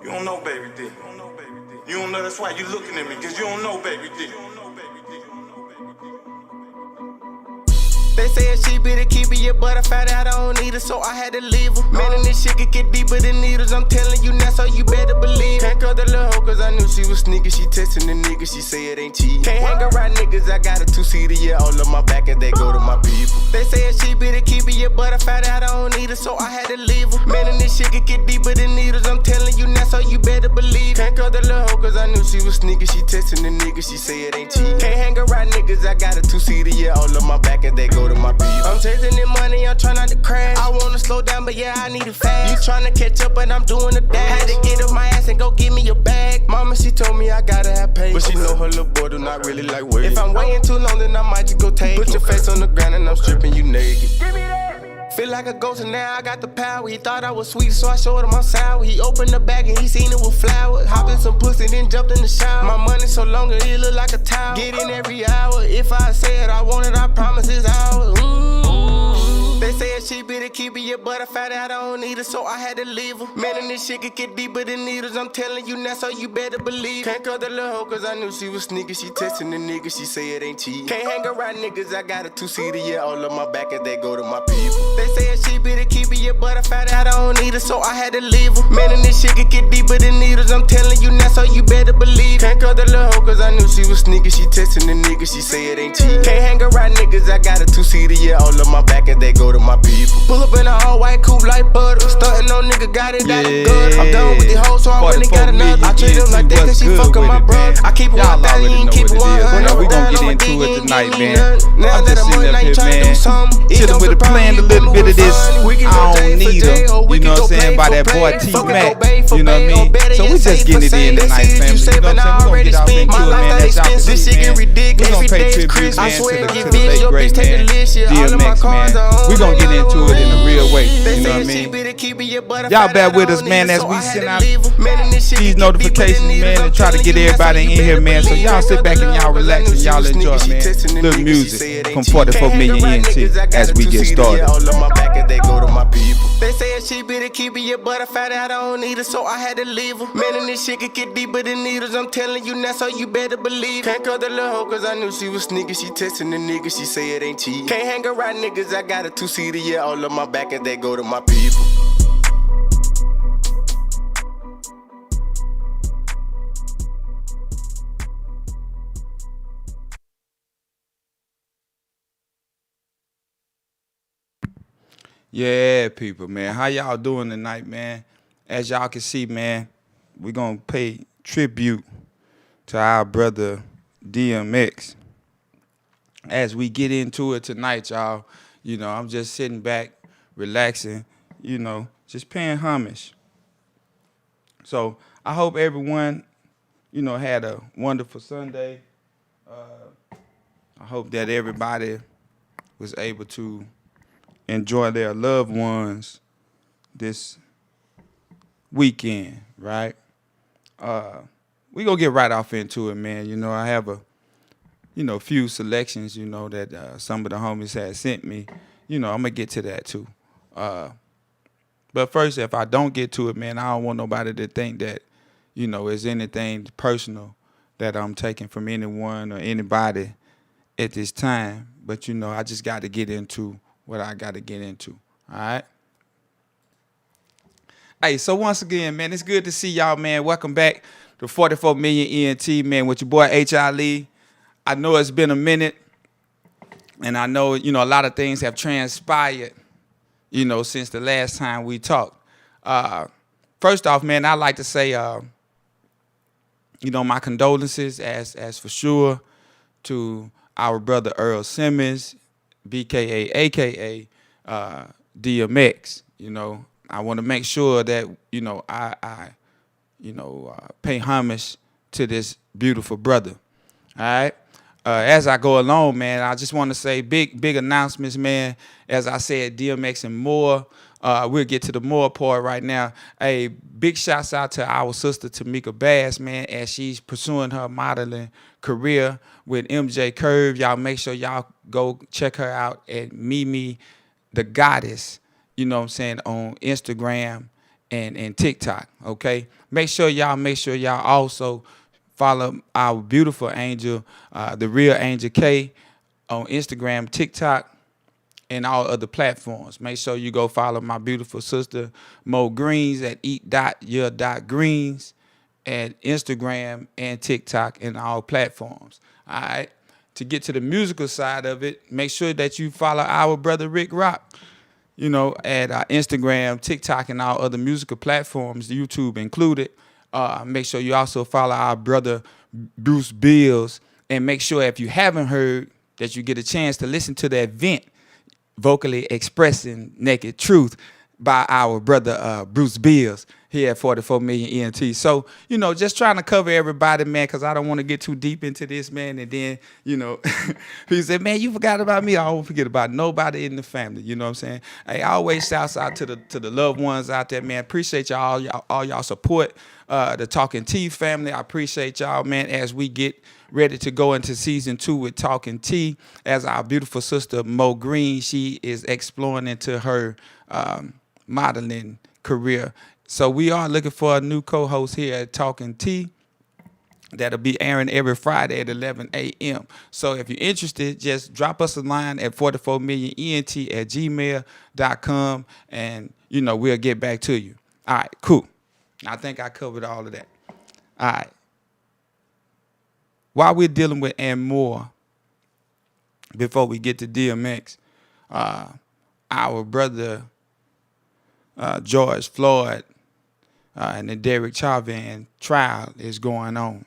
You don't know, baby D. You don't know, that's why you looking at me, cause you don't know, baby D. They said she be the keeper, yeah, but I found out I don't need her, so I had to leave her. Man, and this shit could get deeper than needles, I'm telling you now, so you better believe. Can't call the little hoe, cause I knew she was sneaky. She testing the nigga, she say it ain't cheap. Can't hang around niggas, I got a two-seater, yeah, all on my back, and they go to my people. They said she be the keeper, yeah, but I found out I don't need her, so I had to leave her. Man, and this shit could get deeper than needles, I'm telling you now, so you better believe. Can't call the little hoe, cause I knew she was sneaky. She testing the nigga, she say it ain't cheap. Can't hang around niggas, I got a two-seater, yeah, all on my back, and they go to my people. I'm chasing the money, I'm trying not to crash. I wanna slow down, but yeah, I need it fast. You tryna catch up, but I'm doing the dash. Had to get up my ass and go get me a bag. Mama, she told me I gotta have patience, but she know her little boy do not really like waiting. If I'm waiting too long, then I might just go take it. Put your face on the ground and I'm stripping you naked. Give me that. Feel like a ghost and now I got the power. He thought I was sweet, so I showed him I'm sour. He opened the bag and he seen it with flowers. Hopped in some pussy, then jumped in the shower. My money so long, it look like a towel. Get in every hour. If I say it, I want it, I promise it's ours. They said she be the keeper, yeah, but I found out I don't need her, so I had to leave her. Man, and this shit could get deeper than needles, I'm telling you now, so you better believe. Can't call the little hoe, cause I knew she was sneaky. She testing the nigga, she say it ain't cheap. Can't hang around niggas, I got a two-seater, yeah, all on my back, and they go to my people. They said she be the keeper, yeah, but I found out I don't need her, so I had to leave her. Man, and this shit could get deeper than needles, I'm telling you now, so you better believe. Can't call the little hoe, cause I knew she was sneaky. She testing the nigga, she say it ain't cheap. Can't hang around niggas, I got a two-seater, yeah, all on my back, and they go to my people. Pull up in a all-white coupe like butter. Stuntin' on nigga, got it out the gutter. I'm done with the hoes, so I went and got another. I treat him like that cause she fucking my brother. I keep it 1,000, you keep it 100. We gon' get into it tonight, man. I'm just sitting up here, man, chillin' with a plan, a little bit of this I don't need her. You know what I'm saying? By that boy T-Mac. You know what I mean? So we just getting it in tonight, family. You know what I'm saying? We gon' get off into it, man. That's y'all can see, man. We gon' pay tribute, man, to the late great man, DMX, man. We gon' get into it in a real way. You know what I mean? Y'all bear with us, man, as we send out these notifications, man, and try to get everybody in here, man. So y'all sit back and y'all relax and y'all enjoy, man. Little music from 44 Million ENT as we get started. They said she be the keeper, yeah, but I found out I don't need her, so I had to leave her. Man, and this shit could get deeper than needles, I'm telling you now, so you better believe. Can't call the little hoe, cause I knew she was sneaky. She testing the nigga, she say it ain't cheap. Can't hang around niggas, I got a two-seater, yeah, all on my back, and they go to my people. Yeah, people, man. How y'all doing tonight, man? As y'all can see, man, we're going to pay tribute to our brother DMX. As we get into it tonight, y'all, you know, I'm just sitting back, relaxing, you know, just paying homage. So I hope everyone, you know, had a wonderful Sunday. I hope that everybody was able to enjoy their loved ones this weekend, right? We gonna get right off into it, man. You know, I have a, you know, few selections, you know, that some of the homies had sent me. You know, I'm gonna get to that too. But first, if I don't get to it, man, I don't want nobody to think that, you know, it's anything personal that I'm taking from anyone or anybody at this time. But, you know, I just got to get into what I got to get into, all right? Hey, so once again, man, it's good to see y'all, man. Welcome back to 44 Million ENT, man, with your boy H.I. Lee. I know it's been a minute, and I know, you know, a lot of things have transpired, you know, since the last time we talked. First off, man, I'd like to say, you know, my condolences as for sure to our brother Earl Simmons, BKA, AKA DMX. You know, I want to make sure that, you know, I pay homage to this beautiful brother. All right. As I go along, man, I just want to say big announcements, man. As I said, DMX and more. We'll get to the more part right now. A big shouts out to our sister Tamika Bass, man, as she's pursuing her modeling career with MJ Curve. Y'all make sure y'all go check her out at Mimi the Goddess, you know what I'm saying, on Instagram and TikTok, okay? Make sure y'all also follow our beautiful angel, the real Angel K, on Instagram, TikTok, and all other platforms. Make sure you go follow my beautiful sister Mo Greens at eat.your.greens at Instagram and TikTok and all platforms. All right. To get to the musical side of it, make sure that you follow our brother Rick Rock, you know, at Instagram, TikTok, and all other musical platforms, YouTube included. Make sure you also follow our brother Bruce Bills, and make sure if you haven't heard that you get a chance to listen to the event, Vocally Expressing Naked Truth, by our brother Bruce Bills here at 44 Million ENT. So, you know, just trying to cover everybody, man, because I don't want to get too deep into this, man. And then, you know, he said, man, you forgot about me. I won't forget about nobody in the family. You know what I'm saying? Hey, always shouts out to the loved ones out there, man. Appreciate all y'all support. The Talking Tea family, I appreciate y'all, man, as we get ready to go into season 2 with Talking Tea. As our beautiful sister Mo Green, she is exploring into her modeling career. So we are looking for a new co-host here at Talking Tea. That'll be airing every Friday at 11 a.m. So if you're interested, just drop us a line at 44millionent@gmail.com, and, you know, we'll get back to you. All right, cool. I think I covered all of that. All right. While we're dealing with and more, before we get to DMX, our brother George Floyd and the Derek Chauvin trial is going on.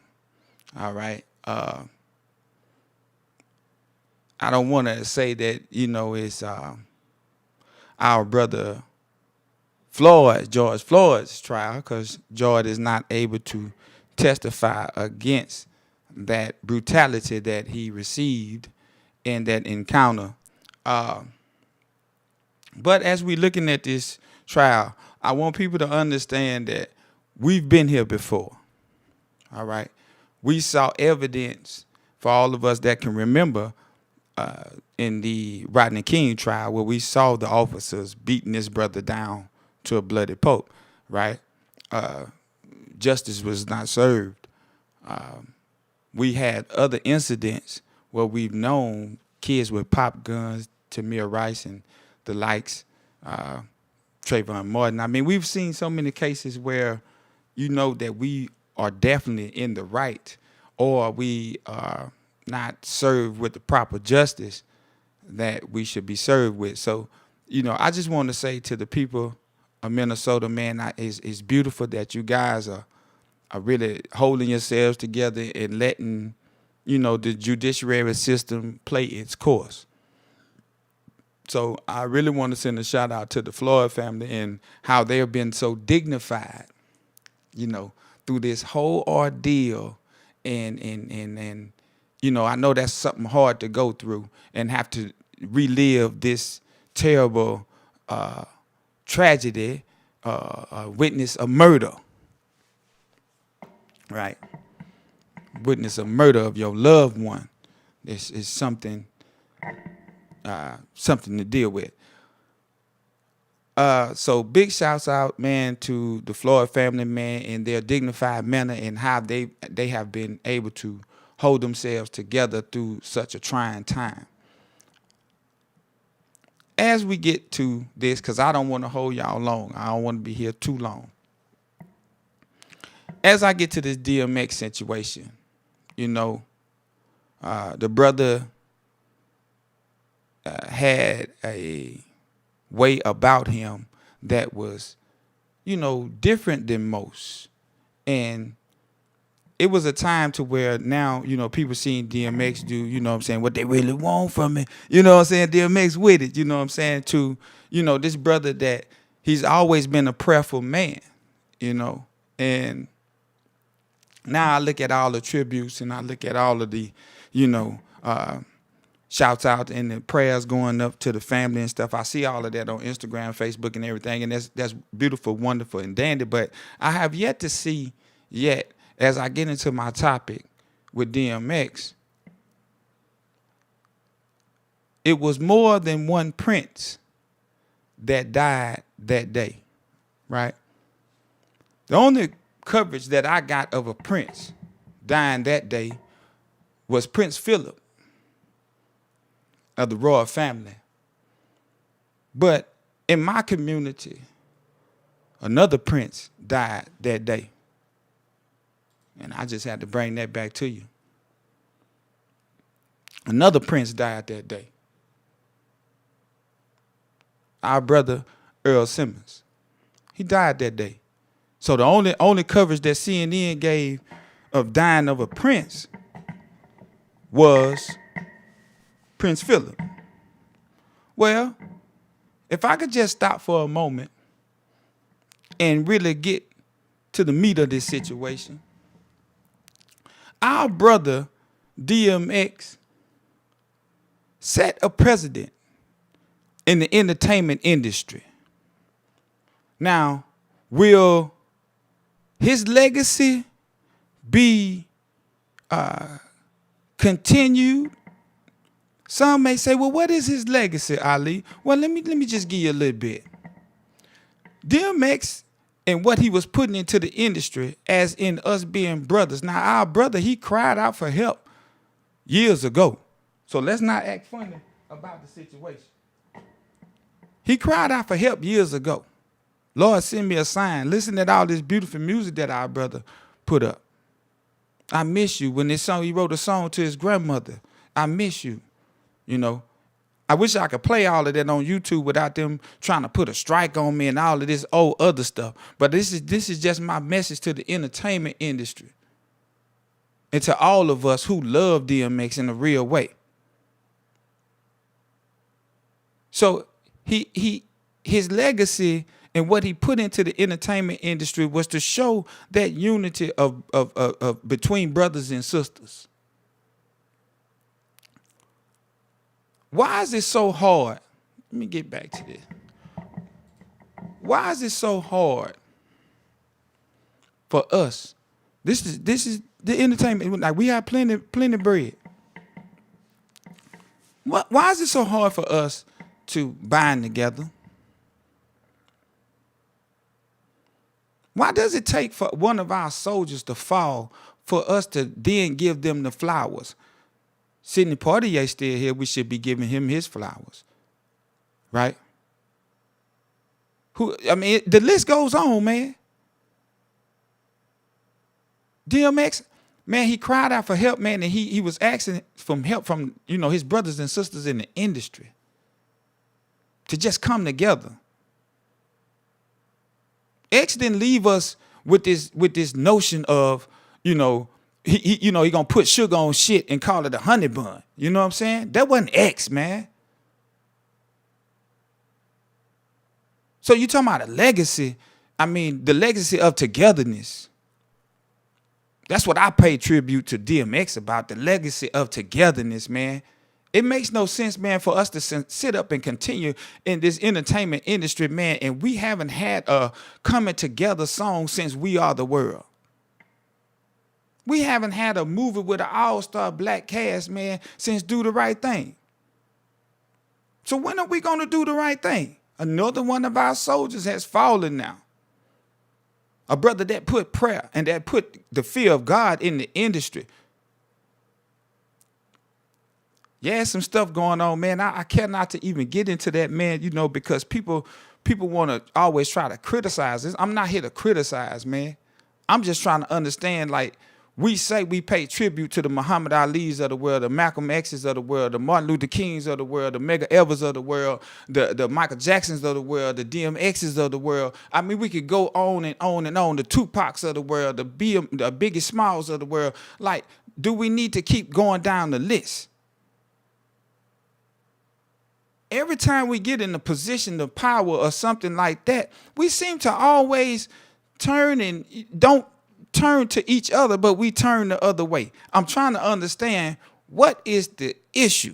All right. I don't want to say that, you know, it's our brother George Floyd's trial, because George is not able to testify against that brutality that he received in that encounter. But as we're looking at this trial, I want people to understand that we've been here before. All right. We saw evidence, for all of us that can remember, in the Rodney King trial, where we saw the officers beating this brother down to a bloody pulp, right? Justice was not served. We had other incidents where we've known kids with pop guns, Tamir Rice and the likes, Trayvon Martin. I mean, we've seen so many cases where, you know, that we are definitely in the right, or we are not served with the proper justice that we should be served with. So, you know, I just want to say to the people of Minnesota, man, it's beautiful that you guys are really holding yourselves together and letting, you know, the judiciary system play its course. So I really want to send a shout out to the Floyd family and how they have been so dignified, you know, through this whole ordeal. And you know, I know that's something hard to go through and have to relive this terrible tragedy, witness a murder, right? Witness a murder of your loved one. This is something to deal with. So big shouts out, man, to the Floyd family, man, in their dignified manner and how they have been able to hold themselves together through such a trying time. As we get to this, because I don't want to hold y'all long. I don't want to be here too long. As I get to this DMX situation, you know, the brother had a way about him that was, you know, different than most. And it was a time to where now, you know, people seeing DMX do, you know what I'm saying, what they really want from it. You know what I'm saying? DMX with it, you know what I'm saying? To, you know, this brother that he's always been a prayerful man, you know. And now I look at all the tributes and I look at all of the, you know, shouts out and the prayers going up to the family and stuff. I see all of that on Instagram, Facebook, and everything, and that's beautiful, wonderful, and dandy. But I have yet to see as I get into my topic with DMX, it was more than one prince that died that day, right? The only coverage that I got of a prince dying that day was Prince Philip of the royal family. But in my community, another prince died that day. And I just had to bring that back to you. Another prince died that day. Our brother Earl Simmons. He died that day. So the only coverage that CNN gave of dying of a prince was Prince Philip. Well, if I could just stop for a moment and really get to the meat of this situation, our brother DMX set a precedent in the entertainment industry. Now, will his legacy be continued? Some may say, well, what is his legacy, Ali? Well, let me just give you a little bit. DMX and what he was putting into the industry, as in us being brothers. Now, our brother, he cried out for help years ago. So let's not act funny about the situation. He cried out for help years ago. Lord, send me a sign. Listen to all this beautiful music that our brother put up. I miss you. When this song, he wrote a song to his grandmother. I miss you. You know, I wish I could play all of that on YouTube without them trying to put a strike on me and all of this old other stuff. But this is just my message to the entertainment industry and to all of us who love DMX in a real way. So his legacy and what he put into the entertainment industry was to show that unity of between brothers and sisters. Why is it so hard? Let me get back to this. Why is it so hard for us? This is the entertainment. Like, we have plenty bread. Why is it so hard for us to bind together? Why does it take for one of our soldiers to fall for us to then give them the flowers? Sidney Poitier still here. We should be giving him his flowers, right? The list goes on, man. DMX, man, he cried out for help, man, and he was asking for help from, his brothers and sisters in the industry to just come together. X didn't leave us with this notion of, he gonna put sugar on shit and call it a honey bun. You know what I'm saying? That wasn't X, man. So you talking about a legacy? I mean, the legacy of togetherness. That's what I pay tribute to DMX about, the legacy of togetherness, man. It makes no sense, man, for us to sit up and continue in this entertainment industry, man, and we haven't had a coming together song since We Are the World. We haven't had a movie with an all-star black cast, man, since Do the Right Thing. So when are we going to do the right thing? Another one of our soldiers has fallen now. A brother that put prayer and that put the fear of God in the industry. Yeah, some stuff going on, man. I care not to even get into that, man, because people want to always try to criticize this. I'm not here to criticize, man. I'm just trying to understand, like, we say we pay tribute to the Muhammad Ali's of the world, the Malcolm X's of the world, the Martin Luther King's of the world, the Medgar Evers of the world, the Michael Jacksons of the world, the DMX's of the world. I mean, we could go on and on and on. The Tupacs of the world, the Biggie Smalls of the world. Like, do we need to keep going down the list? Every time we get in a position of power or something like that, we seem to always turn and don't turn to each other, but we turn the other way. I'm trying to understand, what is the issue?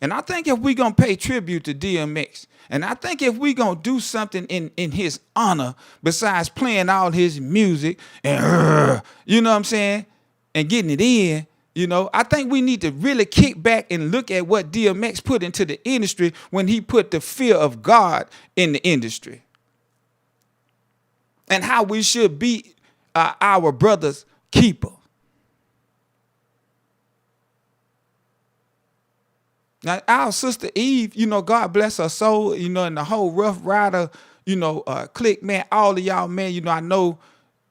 And I think if we're going to pay tribute to DMX, and I think if we're going to do something in his honor, besides playing all his music and, you know what I'm saying, and getting it in, you know, I think we need to really kick back and look at what DMX put into the industry when he put the fear of God in the industry. And how we should be our brother's keeper. Now, our sister Eve, you know, God bless her soul, you know, and the whole Rough Rider, you know, clique, man, all of y'all, man, you know, I know,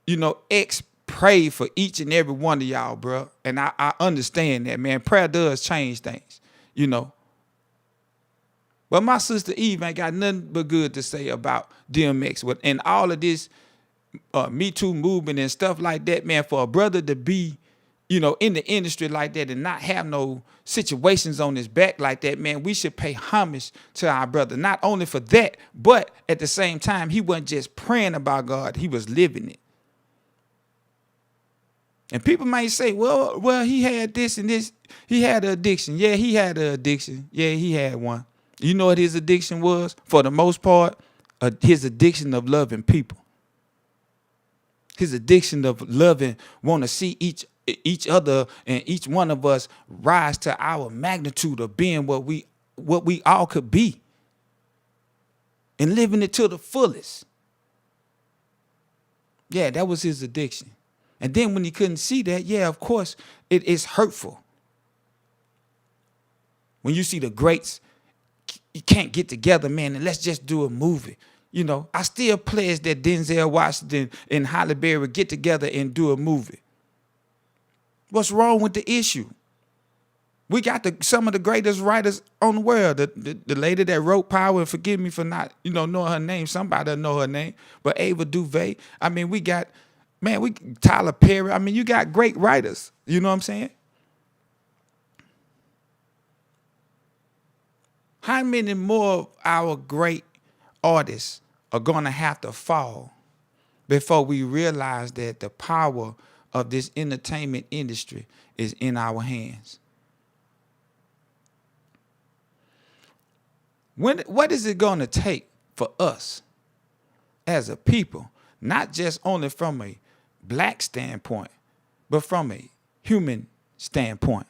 you know, X prayed for each and every one of y'all, bro. And I understand that, man. Prayer does change things, you know. But my sister Eve ain't got nothing but good to say about DMX. And all of this Me Too movement and stuff like that, man, for a brother to be, you know, in the industry like that and not have no situations on his back like that, man, we should pay homage to our brother. Not only for that, but at the same time, he wasn't just praying about God, he was living it. And people might say, well, he had this and this. He had an addiction. Yeah, he had an addiction. Yeah, he had one. You know what his addiction was? For the most part, his addiction of loving people. His addiction of loving, want to see each other and each one of us rise to our magnitude of being what we all could be. And living it to the fullest. Yeah, that was his addiction. And then when he couldn't see that, yeah, of course, it is hurtful. When you see the greats, you can't get together, man, and let's just do a movie. You know, I still pledge that Denzel Washington and Halle Berry get together and do a movie. What's wrong with the issue? We got some of the greatest writers on the world. The lady that wrote Power, and forgive me for not, you know, knowing her name. Somebody will know her name. But Ava DuVernay. I mean, we got, man, Tyler Perry. I mean, you got great writers. You know what I'm saying? How many more of our great artists are going to have to fall before we realize that the power of this entertainment industry is in our hands? What is it going to take for us as a people, not just only from a black standpoint, but from a human standpoint?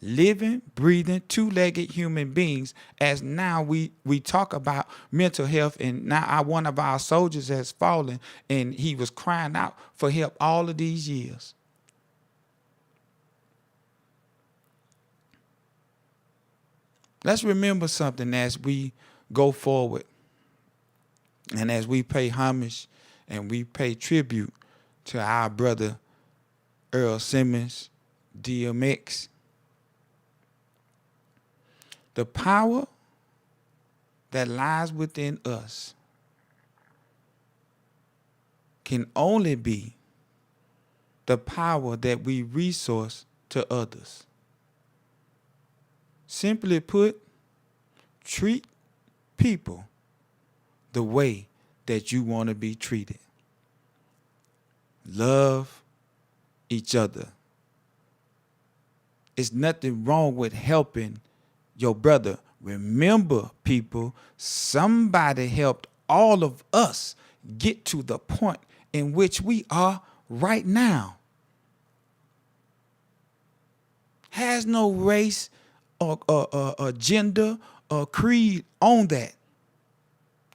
Living, breathing, two-legged human beings, as now we talk about mental health, and now one of our soldiers has fallen and he was crying out for help all of these years. Let's remember something as we go forward and as we pay homage and we pay tribute to our brother Earl Simmons, DMX. The power that lies within us can only be the power that we resource to others. Simply put, treat people the way that you want to be treated. Love each other. It's nothing wrong with helping your brother. Remember, people, somebody helped all of us get to the point in which we are right now. Has no race or gender or creed on that.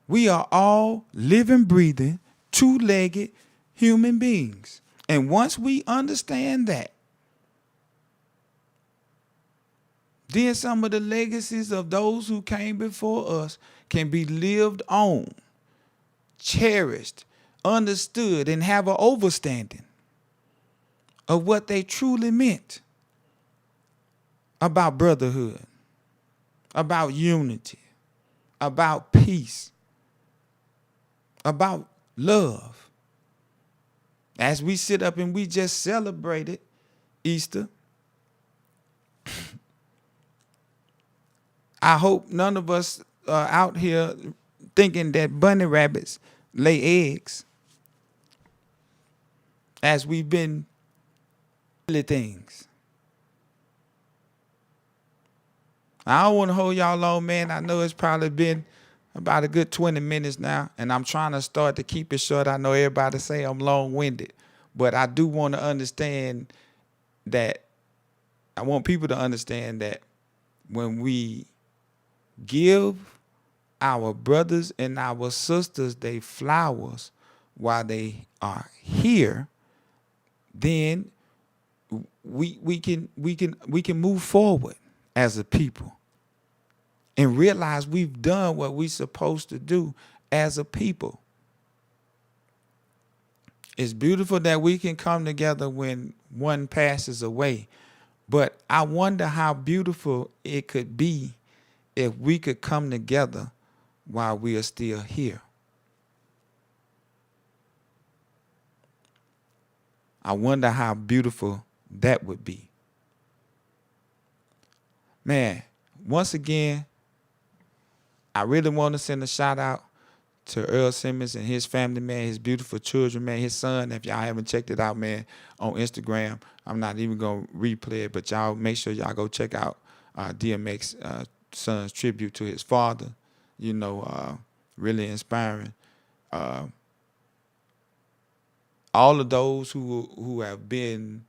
We are all living, breathing, two-legged human beings. And once we understand that, then some of the legacies of those who came before us can be lived on, cherished, understood, and have an overstanding of what they truly meant about brotherhood, about unity, about peace, about love. As we sit up and we just celebrated Easter, I hope none of us are out here thinking that bunny rabbits lay eggs, as we've been things. I don't want to hold y'all long, man. I know it's probably been about a good 20 minutes now, and I'm trying to start to keep it short. I know everybody say I'm long-winded, but I do want to understand that I want people to understand that when we give our brothers and our sisters they flowers while they are here, then we can move forward as a people and realize we've done what we're supposed to do as a people. It's beautiful that we can come together when one passes away, but I wonder how beautiful it could be if we could come together while we are still here. I wonder how beautiful that would be. Man, once again, I really want to send a shout out to Earl Simmons and his family, man, his beautiful children, man, his son. If y'all haven't checked it out, man, on Instagram, I'm not even going to replay it, but y'all make sure y'all go check out DMX son's tribute to his father. You know, really inspiring. All of those who have been,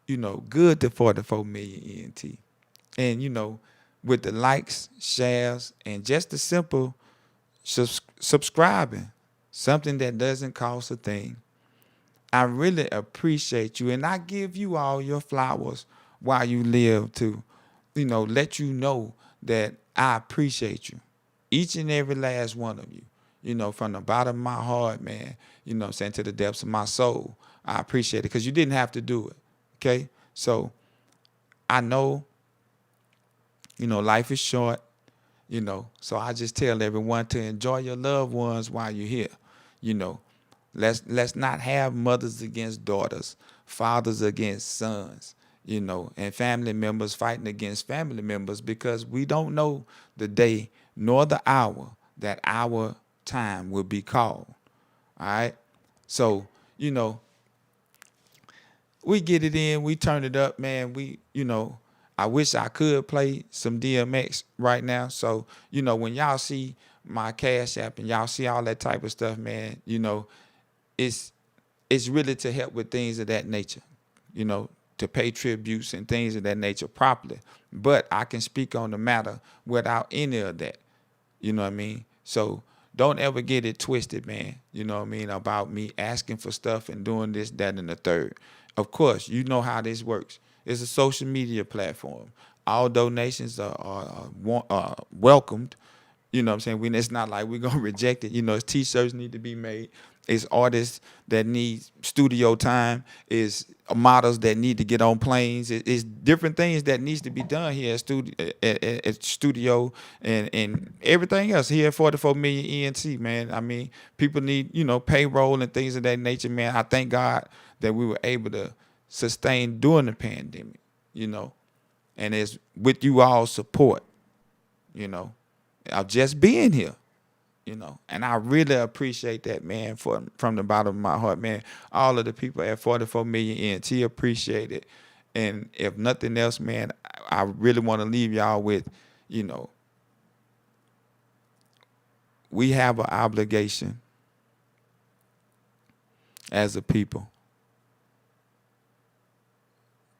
you know, good to 44 million ENT. And, you know, with the likes, shares, and just the simple subscribing, something that doesn't cost a thing. I really appreciate you, and I give you all your flowers while you live to, you know, let you know that I appreciate you, each and every last one of you, you know, from the bottom of my heart, man, you know what I'm saying, to the depths of my soul. I appreciate it because you didn't have to do it, okay? So I know, you know, life is short, you know, so I just tell everyone to enjoy your loved ones while you're here. You know, let's not have mothers against daughters, fathers against sons, you know, and family members fighting against family members, because we don't know the day nor the hour that our time will be called. All right. So, you know, we get it in, we turn it up, man. We, you know, I wish I could play some DMX right now. So, you know, when y'all see my Cash App and y'all see all that type of stuff, man, you know, it's really to help with things of that nature, you know, to pay tributes and things of that nature properly. But I can speak on the matter without any of that. You know what I mean? So don't ever get it twisted, man, you know what I mean, about me asking for stuff and doing this, that, and the third. Of course, you know how this works. It's a social media platform. All donations are welcomed. You know what I'm saying? It's not like we're going to reject it. You know, it's T-shirts need to be made. It's artists that need studio time. It's models that need to get on planes. It's different things that needs to be done here at studio and everything else here at 44 million ENT, man. I mean, people need, you know, payroll and things of that nature, man. I thank God that we were able to sustain during the pandemic, you know, and it's with you all support, you know, of just being here, you know, and I really appreciate that, man, from the bottom of my heart, man. All of the people at 44 million ENT appreciate it, and if nothing else, man, I really want to leave y'all with, you know, we have an obligation as a people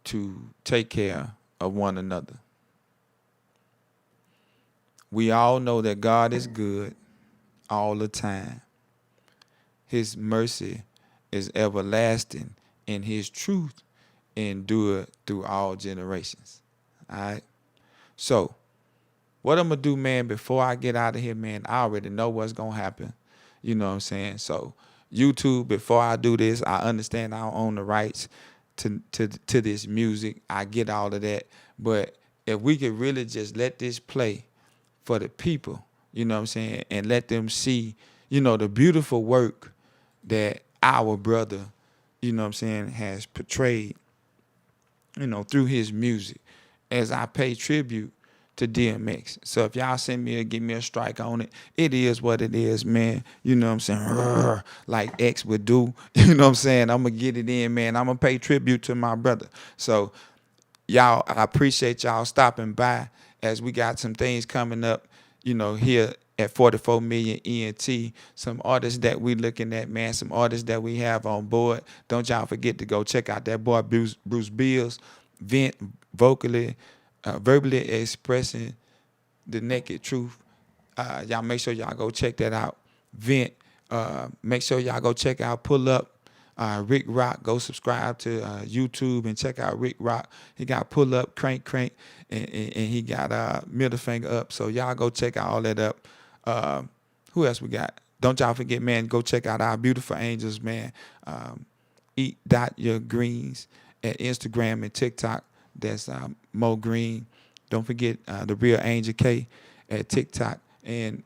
to take care of one another. We all know that God is good all the time. His mercy is everlasting, and his truth endure through all generations. All right? So, what I'm going to do, man, before I get out of here, man, I already know what's going to happen. You know what I'm saying? So, YouTube, before I do this, I understand I don't own the rights to this music. I get all of that. But if we could really just let this play for the people, you know what I'm saying, and let them see, you know, the beautiful work that our brother, you know what I'm saying, has portrayed, you know, through his music, as I pay tribute to DMX. So if y'all send me or give me a strike on it, it is what it is, man. You know what I'm saying? Like X would do. You know what I'm saying? I'm going to get it in, man. I'm going to pay tribute to my brother. So y'all, I appreciate y'all stopping by as we got some things coming up, you know, here at 44 Million ENT, some artists that we looking at, man, some artists that we have on board. Don't y'all forget to go check out that boy Bruce Bills, vent vocally, verbally expressing the naked truth. Y'all make sure y'all go check that out. Vent. Make sure y'all go check out Pull Up. Rick Rock, go subscribe to YouTube and check out Rick Rock. He got Pull Up, Crank, and he got Middle Finger Up. So y'all go check out all that up. Who else we got? Don't y'all forget, man, go check out our beautiful angels, man. Eat your greens at Instagram and TikTok. That's Mo Green. Don't forget the Real Angel K at TikTok and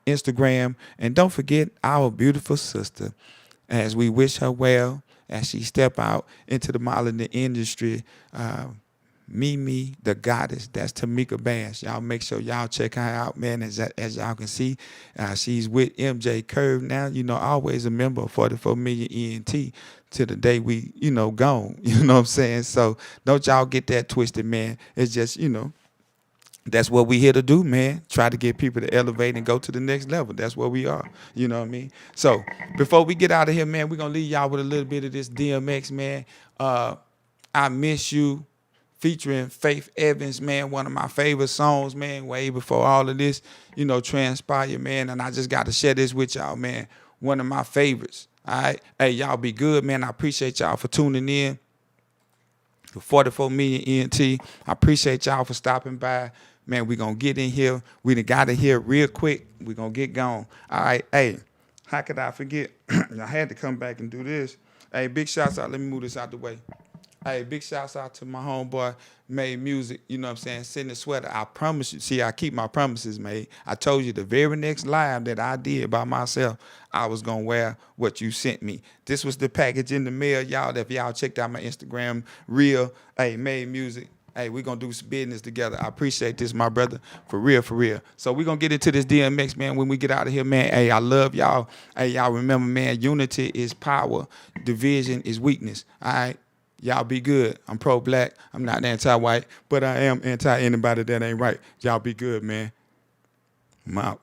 Instagram. And don't forget our beautiful sister, as we wish her well as she step out into the modeling industry. Mimi, the goddess, that's Tamika Bass. Y'all make sure y'all check her out, man. As y'all can see, she's with MJ Curve now. You know, always a member of 44 Million ENT to the day we, you know, gone. You know what I'm saying? So don't y'all get that twisted, man. It's just, you know, that's what we here to do, man. Try to get people to elevate and go to the next level. That's where we are. You know what I mean? So before we get out of here, man, we're going to leave y'all with a little bit of this DMX, man. I Miss You, featuring Faith Evans, man. One of my favorite songs, man, way before all of this, you know, transpired, man. And I just got to share this with y'all, man. One of my favorites. All right? Hey, y'all be good, man. I appreciate y'all for tuning in to 44 Million ENT. I appreciate y'all for stopping by. Man, we going to get in here. We done got in here real quick. We going to get gone. All right. Hey, how could I forget? I had to come back and do this. Hey, big shouts out. Let me move this out the way. Hey, big shouts out to my homeboy, Made Music. You know what I'm saying? Send the sweater. I promise you. See, I keep my promises, made. I told you the very next live that I did by myself, I was going to wear what you sent me. This was the package in the mail, y'all. If y'all checked out my Instagram reel, hey, Made Music. Hey, we're going to do some business together. I appreciate this, my brother. For real, for real. So we're going to get into this DMX, man, when we get out of here, man. Hey, I love y'all. Hey, y'all remember, man, unity is power. Division is weakness. All right? Y'all be good. I'm pro-black. I'm not anti-white, but I am anti-anybody that ain't right. Y'all be good, man. I'm out.